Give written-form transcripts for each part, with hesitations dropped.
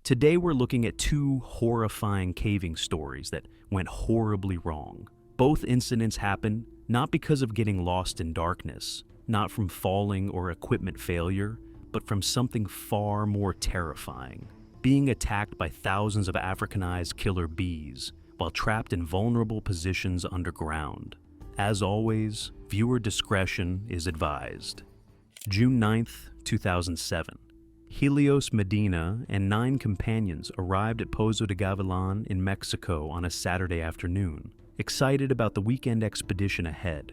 Today we're looking at two horrifying caving stories that went horribly wrong. Both incidents happened not because of getting lost in darkness, not from falling or equipment failure, but from something far more terrifying: being attacked by thousands of Africanized killer bees while trapped in vulnerable positions underground. As always, viewer discretion is advised. June 9th, 2007. Helios Medina and 9 companions arrived at Pozo de Gavilan in Mexico on a Saturday afternoon, excited about the weekend expedition ahead.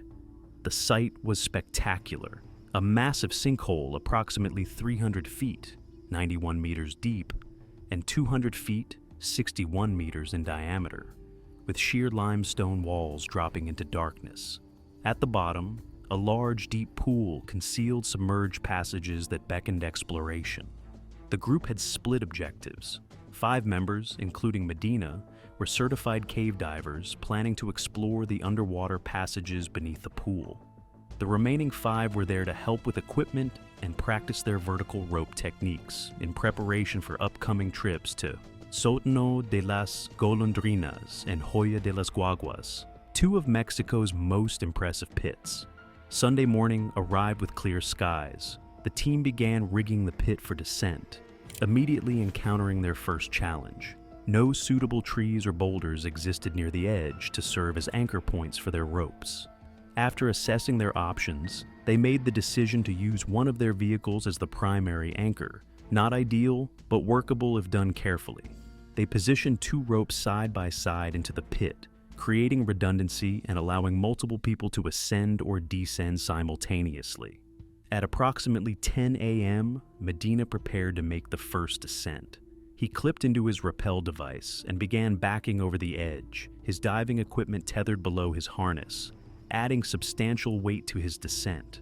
The site was spectacular: a massive sinkhole approximately 300 feet, 91 meters deep, and 200 feet, 61 meters in diameter, with sheer limestone walls dropping into darkness. At the bottom, a large, deep pool concealed submerged passages that beckoned exploration. The group had split objectives. 5 members, including Medina, were certified cave divers planning to explore the underwater passages beneath the pool. The remaining 5 were there to help with equipment and practice their vertical rope techniques in preparation for upcoming trips to Sótano de las Golondrinas and Hoya de las Guaguas, 2 of Mexico's most impressive pits. Sunday morning arrived with clear skies. The team began rigging the pit for descent, immediately encountering their first challenge. No suitable trees or boulders existed near the edge to serve as anchor points for their ropes. After assessing their options, they made the decision to use one of their vehicles as the primary anchor. Not ideal, but workable if done carefully. They positioned 2 ropes side by side into the pit, creating redundancy and allowing multiple people to ascend or descend simultaneously. At approximately 10 a.m., Medina prepared to make the first ascent. He clipped into his rappel device and began backing over the edge, his diving equipment tethered below his harness, adding substantial weight to his descent.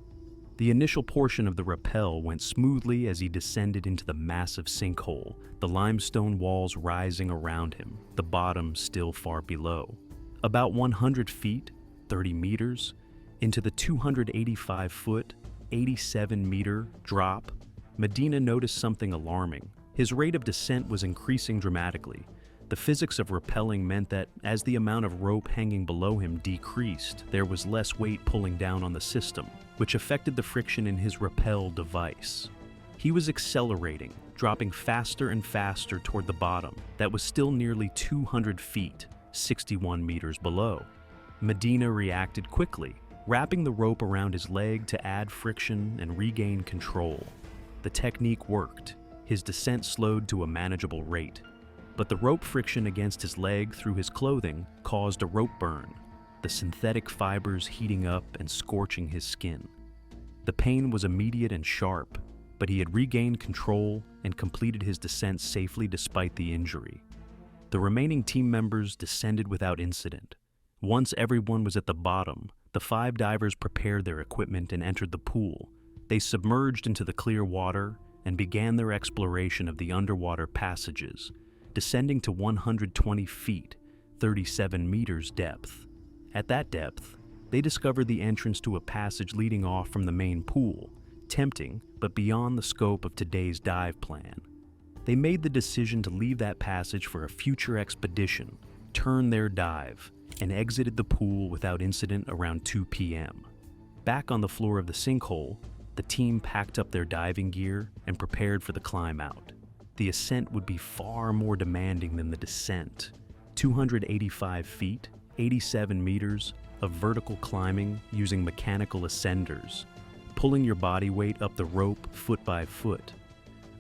The initial portion of the rappel went smoothly as he descended into the massive sinkhole, the limestone walls rising around him, the bottom still far below. About 100 feet, 30 meters, into the 285-foot, 87-meter drop, Medina noticed something alarming. His rate of descent was increasing dramatically. The physics of rappelling meant that as the amount of rope hanging below him decreased, there was less weight pulling down on the system, which affected the friction in his rappel device. He was accelerating, dropping faster and faster toward the bottom that was still nearly 200 feet, 61 meters below. Medina reacted quickly, wrapping the rope around his leg to add friction and regain control. The technique worked. His descent slowed to a manageable rate, but the rope friction against his leg through his clothing caused a rope burn, the synthetic fibers heating up and scorching his skin. The pain was immediate and sharp, but he had regained control and completed his descent safely despite the injury. The remaining team members descended without incident. Once everyone was at the bottom, the 5 divers prepared their equipment and entered the pool. They submerged into the clear water and began their exploration of the underwater passages, descending to 120 feet, 37 meters depth. At that depth, they discovered the entrance to a passage leading off from the main pool, tempting but beyond the scope of today's dive plan. They made the decision to leave that passage for a future expedition, turn their dive, and exited the pool without incident around 2 p.m. Back on the floor of the sinkhole, the team packed up their diving gear and prepared for the climb out. The ascent would be far more demanding than the descent. 285 feet, 87 meters of vertical climbing using mechanical ascenders, pulling your body weight up the rope foot by foot.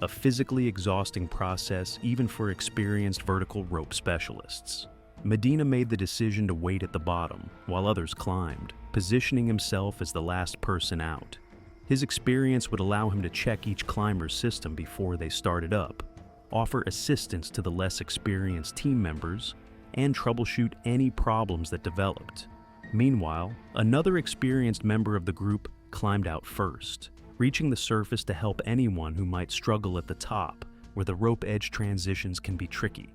A physically exhausting process even for experienced vertical rope specialists. Medina made the decision to wait at the bottom while others climbed, positioning himself as the last person out. His experience would allow him to check each climber's system before they started up, offer assistance to the less experienced team members, and troubleshoot any problems that developed. Meanwhile, another experienced member of the group climbed out first, reaching the surface to help anyone who might struggle at the top, where the rope edge transitions can be tricky.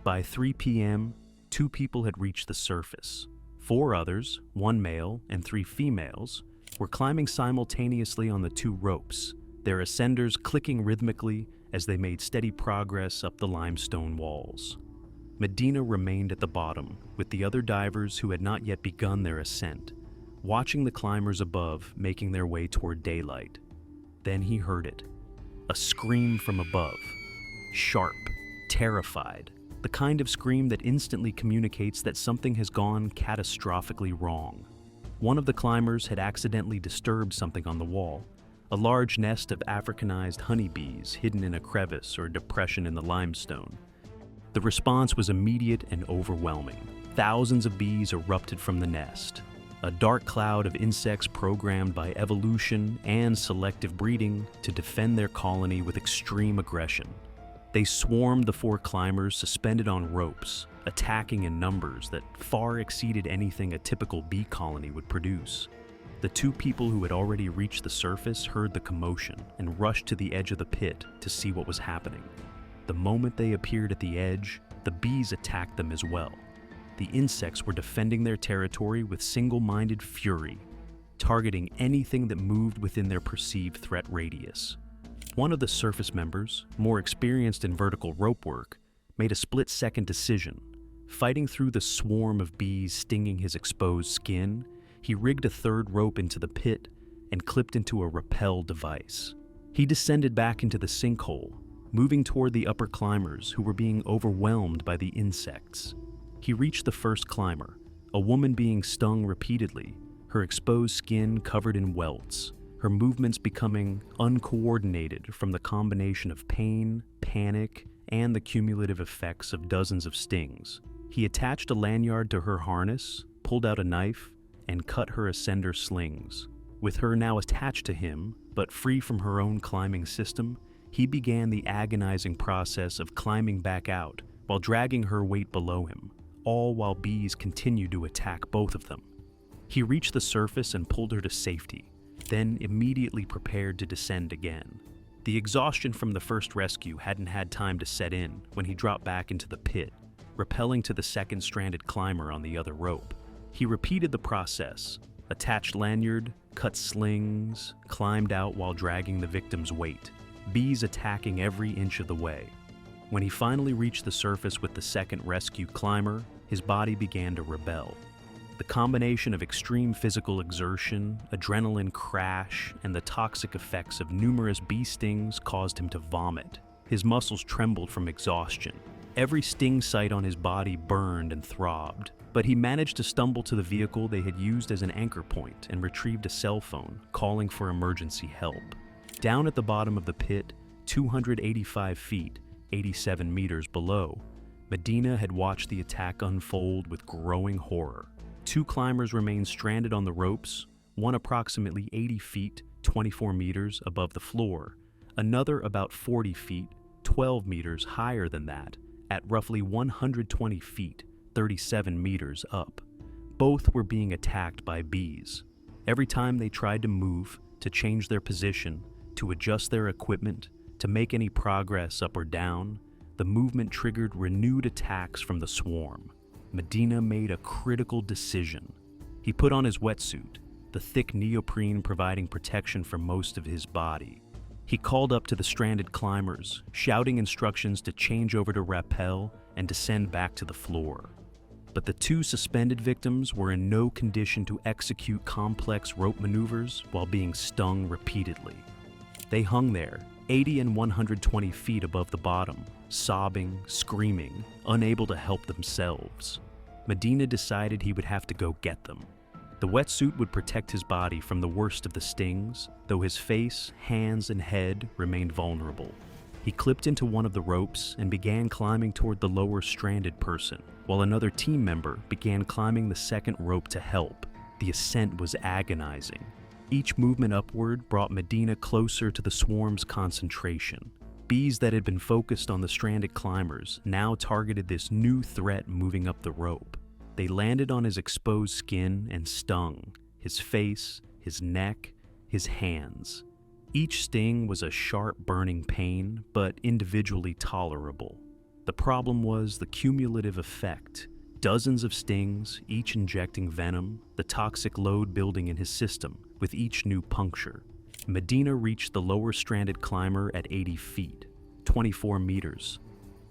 By 3 p.m., 2 people had reached the surface. 4 others, 1 male and 3 females, were climbing simultaneously on the 2 ropes, their ascenders clicking rhythmically as they made steady progress up the limestone walls. Medina remained at the bottom with the other divers who had not yet begun their ascent, watching the climbers above making their way toward daylight. Then he heard it. A scream from above. Sharp, terrified. The kind of scream that instantly communicates that something has gone catastrophically wrong. One of the climbers had accidentally disturbed something on the wall, a large nest of Africanized honeybees hidden in a crevice or depression in the limestone. The response was immediate and overwhelming. Thousands of bees erupted from the nest, a dark cloud of insects programmed by evolution and selective breeding to defend their colony with extreme aggression. They swarmed the 4 climbers suspended on ropes, attacking in numbers that far exceeded anything a typical bee colony would produce. The 2 people who had already reached the surface heard the commotion and rushed to the edge of the pit to see what was happening. The moment they appeared at the edge, the bees attacked them as well. The insects were defending their territory with single-minded fury, targeting anything that moved within their perceived threat radius. One of the surface members, more experienced in vertical rope work, made a split-second decision. Fighting through the swarm of bees stinging his exposed skin, he rigged a 3rd rope into the pit and clipped into a rappel device. He descended back into the sinkhole, moving toward the upper climbers who were being overwhelmed by the insects. He reached the first climber, a woman being stung repeatedly, her exposed skin covered in welts, her movements becoming uncoordinated from the combination of pain, panic, and the cumulative effects of dozens of stings. He attached a lanyard to her harness, pulled out a knife, and cut her ascender slings. With her now attached to him, but free from her own climbing system, he began the agonizing process of climbing back out while dragging her weight below him, all while bees continued to attack both of them. He reached the surface and pulled her to safety, then immediately prepared to descend again. The exhaustion from the first rescue hadn't had time to set in when he dropped back into the pit, rappelling to the second stranded climber on the other rope. He repeated the process, attached lanyard, cut slings, climbed out while dragging the victim's weight, bees attacking every inch of the way. When he finally reached the surface with the second rescue climber, his body began to rebel. The combination of extreme physical exertion, adrenaline crash, and the toxic effects of numerous bee stings caused him to vomit. His muscles trembled from exhaustion. Every sting site on his body burned and throbbed, but he managed to stumble to the vehicle they had used as an anchor point and retrieved a cell phone, calling for emergency help. Down at the bottom of the pit, 285 feet, 87 meters below, Medina had watched the attack unfold with growing horror. 2 climbers remained stranded on the ropes, one approximately 80 feet, 24 meters above the floor, another about 40 feet, 12 meters higher than that, at roughly 120 feet, 37 meters up. Both were being attacked by bees. Every time they tried to move, to change their position, to adjust their equipment, to make any progress up or down, the movement triggered renewed attacks from the swarm. Medina made a critical decision. He put on his wetsuit, the thick neoprene providing protection for most of his body. He called up to the stranded climbers, shouting instructions to change over to rappel and descend back to the floor. But the 2 suspended victims were in no condition to execute complex rope maneuvers while being stung repeatedly. They hung there, 80 and 120 feet above the bottom, sobbing, screaming, unable to help themselves. Medina decided he would have to go get them. The wetsuit would protect his body from the worst of the stings, though his face, hands, and head remained vulnerable. He clipped into one of the ropes and began climbing toward the lower stranded person, while another team member began climbing the second rope to help. The ascent was agonizing. Each movement upward brought Medina closer to the swarm's concentration. Bees that had been focused on the stranded climbers now targeted this new threat moving up the rope. They landed on his exposed skin and stung, his face, his neck, his hands. Each sting was a sharp burning pain, but individually tolerable. The problem was the cumulative effect. Dozens of stings, each injecting venom, the toxic load building in his system with each new puncture. Medina reached the lower stranded climber at 80 feet. 24 meters.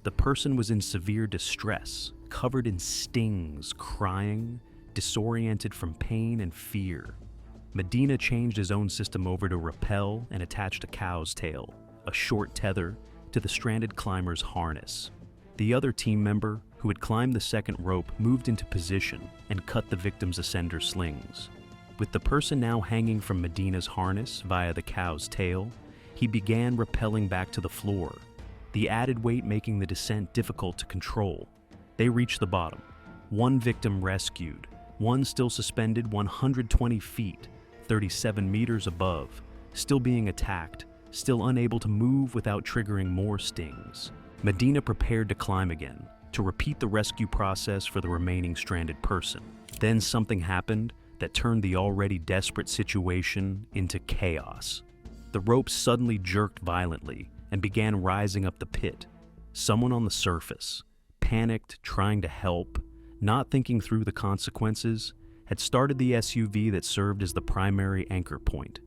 The person was in severe distress, covered in stings, crying, disoriented from pain and fear. Medina changed his own system over to rappel and attached a cow's tail, a short tether, to the stranded climber's harness. The other team member, who had climbed the second rope, moved into position and cut the victim's ascender slings. With the person now hanging from Medina's harness via the cow's tail, he began rappelling back to the floor, the added weight making the descent difficult to control. They reached the bottom. One victim rescued, one still suspended 120 feet, 37 meters above, still being attacked, still unable to move without triggering more stings. Medina prepared to climb again, to repeat the rescue process for the remaining stranded person. Then something happened that turned the already desperate situation into chaos. The rope suddenly jerked violently and began rising up the pit. Someone on the surface, panicked, trying to help, not thinking through the consequences, had started the SUV that served as the primary anchor point.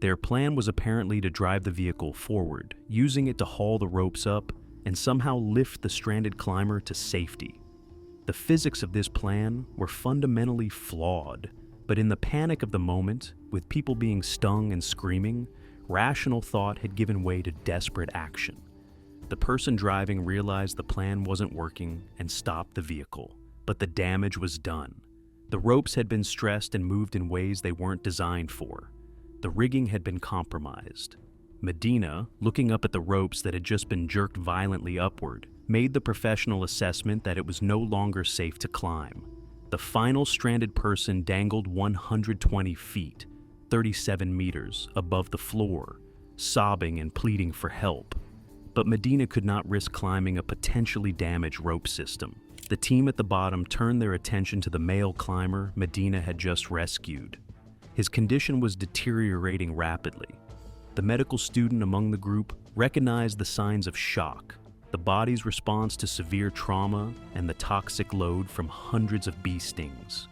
Their plan was apparently to drive the vehicle forward, using it to haul the ropes up and somehow lift the stranded climber to safety. The physics of this plan were fundamentally flawed, but in the panic of the moment, with people being stung and screaming, rational thought had given way to desperate action. The person driving realized the plan wasn't working and stopped the vehicle, but the damage was done. The ropes had been stressed and moved in ways they weren't designed for. The rigging had been compromised. Medina, looking up at the ropes that had just been jerked violently upward, made the professional assessment that it was no longer safe to climb. The final stranded person dangled 120 feet, 37 meters, above the floor, sobbing and pleading for help. But Medina could not risk climbing a potentially damaged rope system. The team at the bottom turned their attention to the male climber Medina had just rescued. His condition was deteriorating rapidly. The medical student among the group recognized the signs of shock, the body's response to severe trauma, and the toxic load from hundreds of bee stings.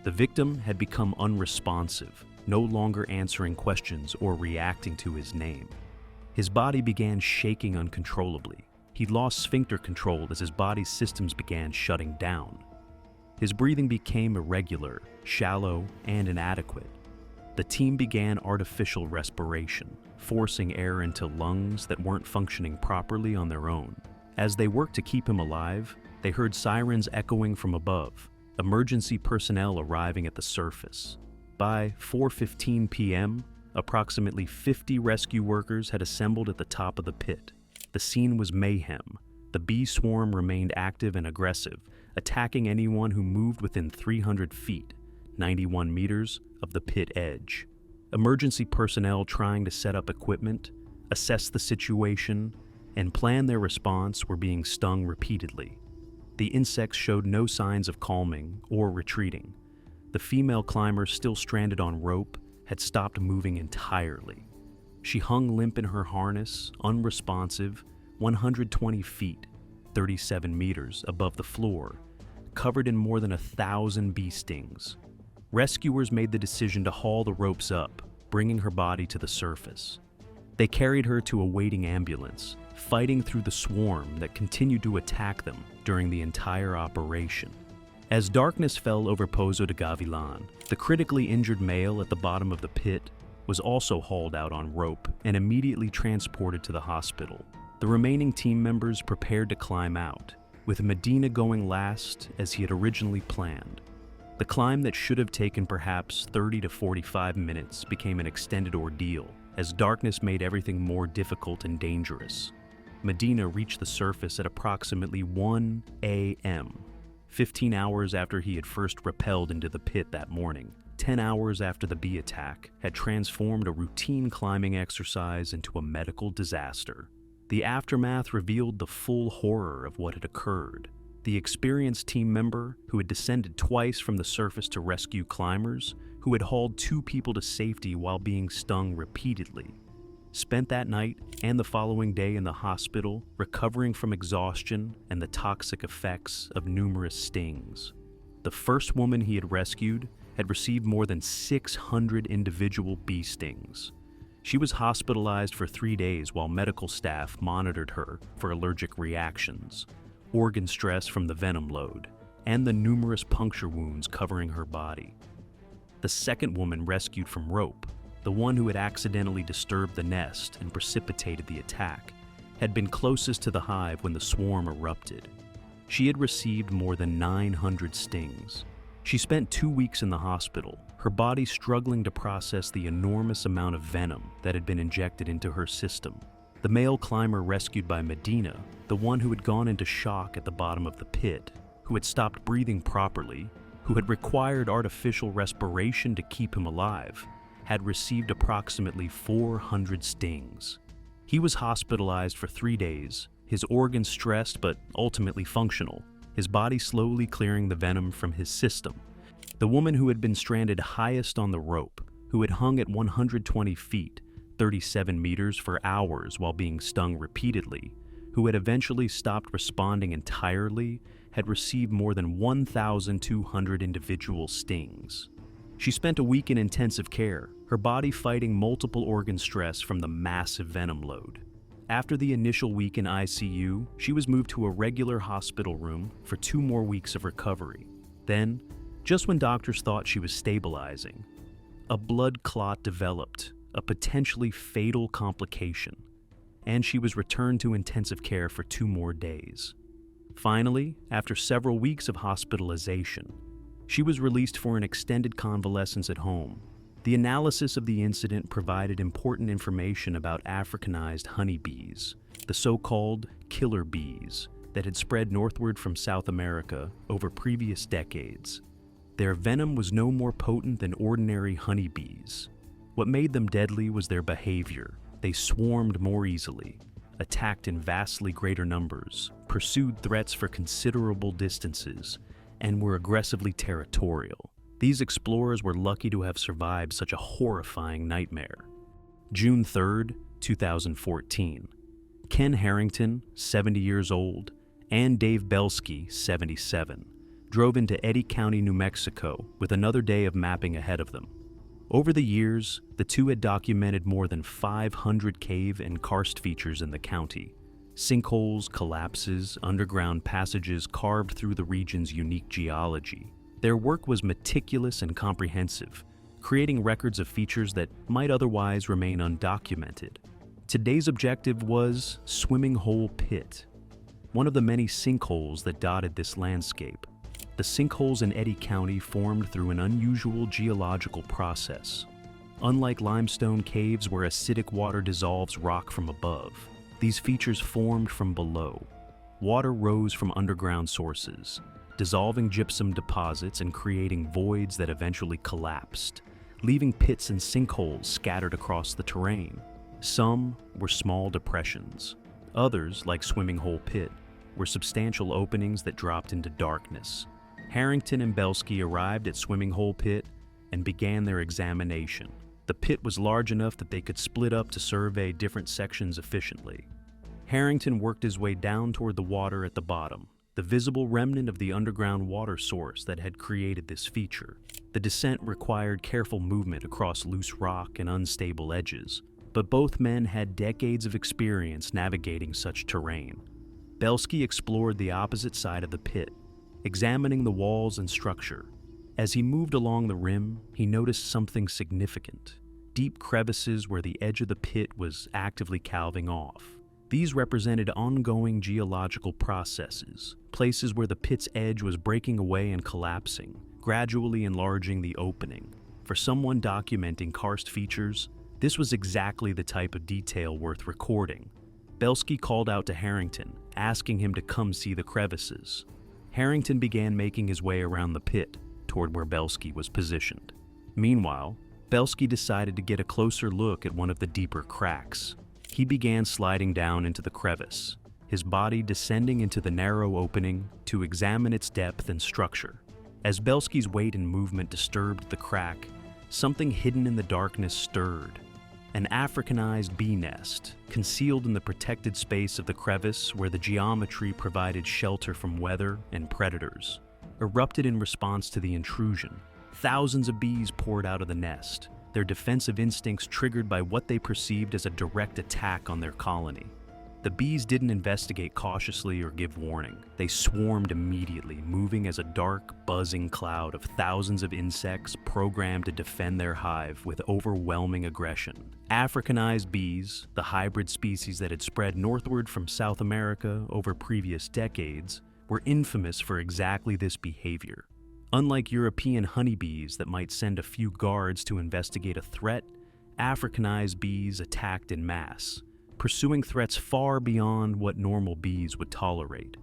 The victim had become unresponsive, no longer answering questions or reacting to his name. His body began shaking uncontrollably. He lost sphincter control as his body's systems began shutting down. His breathing became irregular, shallow, and inadequate. The team began artificial respiration, forcing air into lungs that weren't functioning properly on their own. As they worked to keep him alive, they heard sirens echoing from above, emergency personnel arriving at the surface. By 4:15 p.m., approximately 50 rescue workers had assembled at the top of the pit. The scene was mayhem. The bee swarm remained active and aggressive, attacking anyone who moved within 300 feet, 91 meters, of the pit edge. Emergency personnel trying to set up equipment, assess the situation, and plan their response were being stung repeatedly. The insects showed no signs of calming or retreating. The female climber, still stranded on rope, had stopped moving entirely. She hung limp in her harness, unresponsive, 120 feet, 37 meters above the floor, covered in more than 1,000 bee stings. Rescuers made the decision to haul the ropes up, bringing her body to the surface. They carried her to a waiting ambulance, fighting through the swarm that continued to attack them during the entire operation. As darkness fell over Pozo de Gavilan, the critically injured male at the bottom of the pit was also hauled out on rope and immediately transported to the hospital. The remaining team members prepared to climb out, with Medina going last as he had originally planned. The climb that should have taken perhaps 30 to 45 minutes became an extended ordeal, as darkness made everything more difficult and dangerous. Medina reached the surface at approximately 1 a.m., 15 hours after he had first rappelled into the pit that morning. 10 hours after the bee attack had transformed a routine climbing exercise into a medical disaster. The aftermath revealed the full horror of what had occurred. The experienced team member, who had descended twice from the surface to rescue climbers, who had hauled 2 people to safety while being stung repeatedly, spent that night and the following day in the hospital recovering from exhaustion and the toxic effects of numerous stings. The first woman he had rescued had received more than 600 individual bee stings. She was hospitalized for 3 days while medical staff monitored her for allergic reactions, organ stress from the venom load, and the numerous puncture wounds covering her body. The second woman rescued from rope, the one who had accidentally disturbed the nest and precipitated the attack, had been closest to the hive when the swarm erupted. She had received more than 900 stings. She spent 2 weeks in the hospital, her body struggling to process the enormous amount of venom that had been injected into her system. The male climber rescued by Medina, the one who had gone into shock at the bottom of the pit, who had stopped breathing properly, who had required artificial respiration to keep him alive, had received approximately 400 stings. He was hospitalized for 3 days, his organs stressed but ultimately functional, his body slowly clearing the venom from his system. The woman who had been stranded highest on the rope, who had hung at 120 feet, 37 meters for hours while being stung repeatedly, who had eventually stopped responding entirely, had received more than 1,200 individual stings. She spent a week in intensive care, her body fighting multiple organ stress from the massive venom load. After the initial week in ICU, she was moved to a regular hospital room for 2 more weeks of recovery. Then, just when doctors thought she was stabilizing, a blood clot developed, a potentially fatal complication, and she was returned to intensive care for 2 more days. Finally, after several weeks of hospitalization, she was released for an extended convalescence at home. The analysis of the incident provided important information about Africanized honeybees, the so-called killer bees that had spread northward from South America over previous decades. Their venom was no more potent than ordinary honeybees. What made them deadly was their behavior. They swarmed more easily, attacked in vastly greater numbers, pursued threats for considerable distances, and were aggressively territorial. These explorers were lucky to have survived such a horrifying nightmare. June 3, 2014. Ken Harrington, 70 years old, and Dave Belsky, 77, drove into Eddy County, New Mexico, with another day of mapping ahead of them. Over the years, the two had documented more than 500 cave and karst features in the county. Sinkholes, collapses, underground passages carved through the region's unique geology. Their work was meticulous and comprehensive, creating records of features that might otherwise remain undocumented. Today's objective was Swimming Hole Pit, one of the many sinkholes that dotted this landscape. The sinkholes in Eddy County formed through an unusual geological process. Unlike limestone caves where acidic water dissolves rock from above, these features formed from below. Water rose from underground sources, dissolving gypsum deposits and creating voids that eventually collapsed, leaving pits and sinkholes scattered across the terrain. Some were small depressions. Others, like Swimming Hole Pit, were substantial openings that dropped into darkness. Harrington and Belsky arrived at Swimming Hole Pit and began their examination. The pit was large enough that they could split up to survey different sections efficiently. Harrington worked his way down toward the water at the bottom, the visible remnant of the underground water source that had created this feature. The descent required careful movement across loose rock and unstable edges, but both men had decades of experience navigating such terrain. Belsky explored the opposite side of the pit, examining the walls and structure. As he moved along the rim, he noticed something significant: deep crevices where the edge of the pit was actively calving off. These represented ongoing geological processes, places where the pit's edge was breaking away and collapsing, gradually enlarging the opening. For someone documenting karst features, this was exactly the type of detail worth recording. Belsky called out to Harrington, asking him to come see the crevices. Harrington began making his way around the pit, toward where Belsky was positioned. Meanwhile, Belsky decided to get a closer look at one of the deeper cracks. He began sliding down into the crevice, his body descending into the narrow opening to examine its depth and structure. As Belsky's weight and movement disturbed the crack, something hidden in the darkness stirred. An Africanized bee nest, concealed in the protected space of the crevice where the geometry provided shelter from weather and predators, erupted in response to the intrusion. Thousands of bees poured out of the nest, their defensive instincts triggered by what they perceived as a direct attack on their colony. The bees didn't investigate cautiously or give warning. They swarmed immediately, moving as a dark, buzzing cloud of thousands of insects programmed to defend their hive with overwhelming aggression. Africanized bees, the hybrid species that had spread northward from South America over previous decades, were infamous for exactly this behavior. Unlike European honeybees that might send a few guards to investigate a threat, Africanized bees attacked en masse, pursuing threats far beyond what normal bees would tolerate.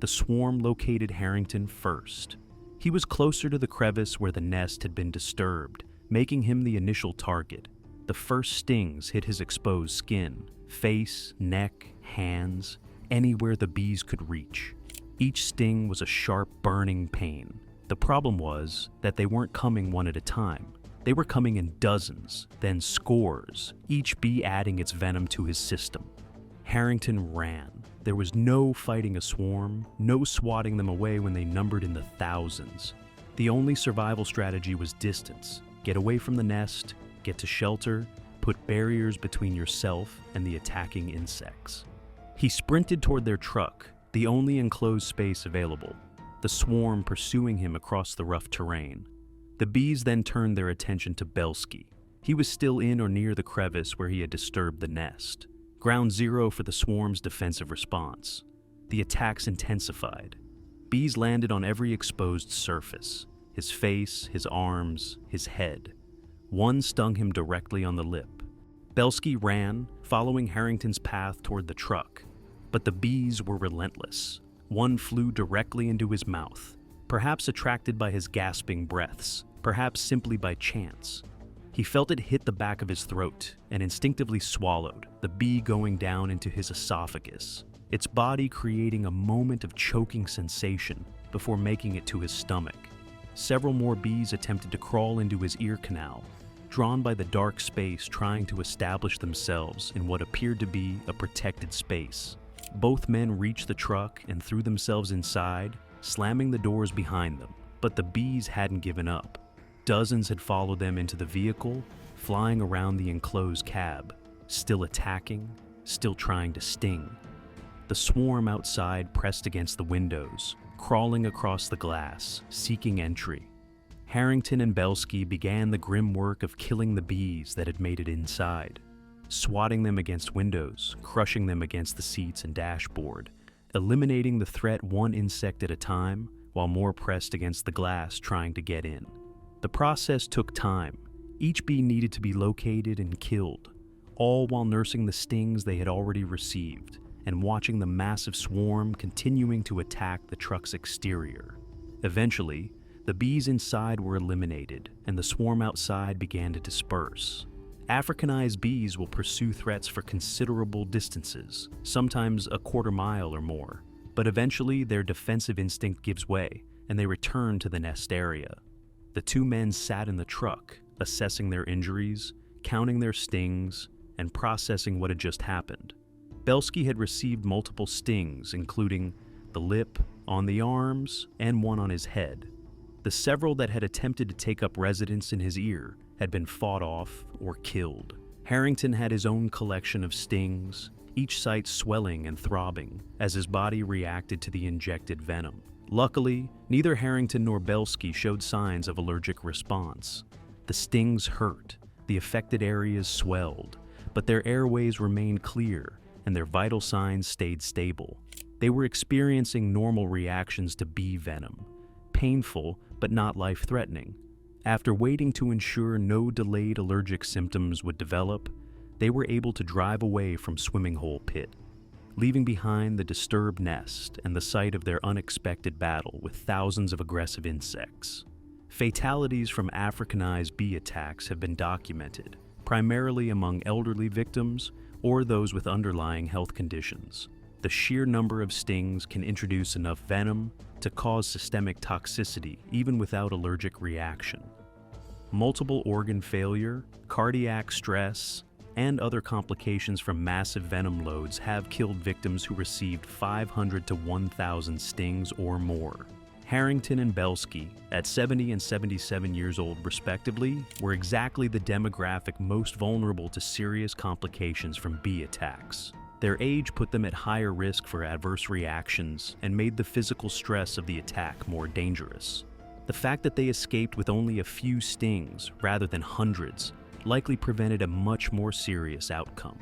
The swarm located Harrington first. He was closer to the crevice where the nest had been disturbed, making him the initial target. The first stings hit his exposed skin, face, neck, hands, anywhere the bees could reach. Each sting was a sharp, burning pain. The problem was that they weren't coming one at a time. They were coming in dozens, then scores, each bee adding its venom to his system. Harrington ran. There was no fighting a swarm, no swatting them away when they numbered in the thousands. The only survival strategy was distance. Get away from the nest, get to shelter, put barriers between yourself and the attacking insects. He sprinted toward their truck, the only enclosed space available, the swarm pursuing him across the rough terrain. The bees then turned their attention to Belsky. He was still in or near the crevice where he had disturbed the nest. Ground zero for the swarm's defensive response. The attacks intensified. Bees landed on every exposed surface: his face, his arms, his head. One stung him directly on the lip. Belsky ran, following Harrington's path toward the truck. But the bees were relentless. One flew directly into his mouth, perhaps attracted by his gasping breaths, perhaps simply by chance. He felt it hit the back of his throat and instinctively swallowed, the bee going down into his esophagus, its body creating a moment of choking sensation before making it to his stomach. Several more bees attempted to crawl into his ear canal, drawn by the dark space trying to establish themselves in what appeared to be a protected space. Both men reached the truck and threw themselves inside, slamming the doors behind them. But the bees hadn't given up. Dozens had followed them into the vehicle, flying around the enclosed cab, still attacking, still trying to sting. The swarm outside pressed against the windows, crawling across the glass, seeking entry. Harrington and Belsky began the grim work of killing the bees that had made it inside, swatting them against windows, crushing them against the seats and dashboard, eliminating the threat one insect at a time, while more pressed against the glass trying to get in. The process took time. Each bee needed to be located and killed, all while nursing the stings they had already received and watching the massive swarm continuing to attack the truck's exterior. Eventually, the bees inside were eliminated and the swarm outside began to disperse. Africanized bees will pursue threats for considerable distances, sometimes a quarter mile or more, but eventually their defensive instinct gives way and they return to the nest area. The two men sat in the truck, assessing their injuries, counting their stings, and processing what had just happened. Belsky had received multiple stings, including the lip, on the arms, and one on his head. The several that had attempted to take up residence in his ear had been fought off or killed. Harrington had his own collection of stings, each site swelling and throbbing as his body reacted to the injected venom. Luckily, neither Harrington nor Belsky showed signs of allergic response. The stings hurt, the affected areas swelled, but their airways remained clear and their vital signs stayed stable. They were experiencing normal reactions to bee venom, painful but not life-threatening. After waiting to ensure no delayed allergic symptoms would develop, they were able to drive away from Swimming Hole Pit, leaving behind the disturbed nest and the site of their unexpected battle with thousands of aggressive insects. Fatalities from Africanized bee attacks have been documented, primarily among elderly victims or those with underlying health conditions. The sheer number of stings can introduce enough venom to cause systemic toxicity even without allergic reaction. Multiple organ failure, cardiac stress, and other complications from massive venom loads have killed victims who received 500 to 1,000 stings or more. Harrington and Belsky, at 70 and 77 years old respectively, were exactly the demographic most vulnerable to serious complications from bee attacks. Their age put them at higher risk for adverse reactions and made the physical stress of the attack more dangerous. The fact that they escaped with only a few stings rather than hundreds likely prevented a much more serious outcome.